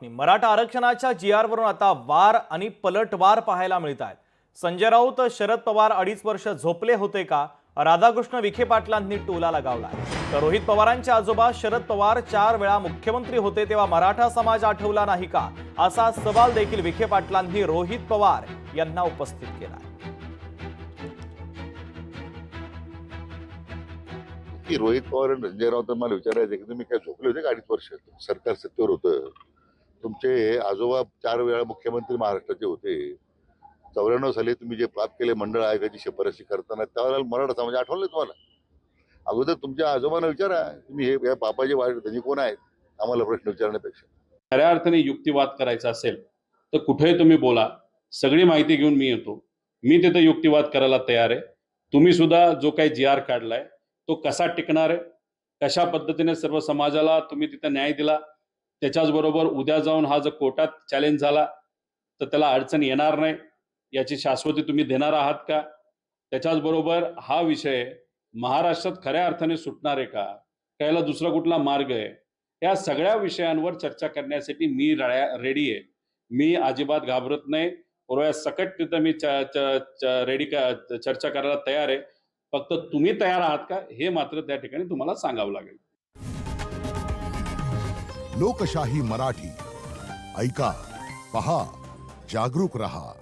बातमी। मराठा आरक्षणाच्या GR वरून आता वार आणि पलटवार पाहायला मिळत आहेत। संजय राऊत शरद पवार 2.5 वर्ष झोपले होते का, राधाकृष्ण विखे पाटलांनी टोला लगावलाय। तर रोहित पवारांचे आजोबा शरद पवार 4 वेळा मुख्यमंत्री होते तेव्हा मराठा समाज आठवला नाही का, असा सवाल देखील विखे पाटलांनी रोहित पवार यांना उपस्थित केला। की रोहित पवार आणि संजय राऊत मला विचारायचं की तुम्ही काय झोपले होते का 2.5 वर्ष? सरकार सत्तेवर होतं, तुमचे आजोबा 4 वेळा मुख्यमंत्री महाराष्ट्राचे होते। 94 साली तुम्ही जे प्राप्त केले मंडळ आयोगाची शिफारशी करताना त्यावेळेला मराठा समाज आठवलं तुम्हाला? अगोदर तुमच्या आजोबांना विचारा, तुम्ही हे या बापाचे वाईट धनी कोण आहेत आम्हाला प्रश्न विचारण्यापेक्षा। खऱ्या अर्थाने युक्तिवाद करायचा असेल तर कुठेही तुम्ही बोला, सगळी माहिती घेऊन मी येतो, मी तिथे युक्तिवाद करायला तयार आहे। तुम्ही सुद्धा जो काही GR काढलाय तो कसा टिकणार आहे, कशा पद्धतीने सर्व समाजाला तुम्ही तिथे न्याय दिला, त्याच्याच बरोबर उद्या जाऊन हा जर कोर्टात चॅलेंज झाला तर त्याला अडचण येणार नाही याची शाश्वती तुम्ही देणार आहात का? त्याच्याच बरोबर हा विषय महाराष्ट्रात खऱ्या अर्थाने सुटणार आहे का, याला दुसरा कुठला मार्ग आहे, या सगळ्या विषयांवर चर्चा करण्यासाठी मी रेडी आहे। मी अजिबात घाबरत नाही, पूर्व सकट तिथं मी चर्चा करायला तयार आहे। फक्त तुम्ही तयार आहात का हे मात्र त्या ठिकाणी तुम्हाला सांगावं लागेल। लोकशाही मराठी ऐका, पहा, जागरूक रहा।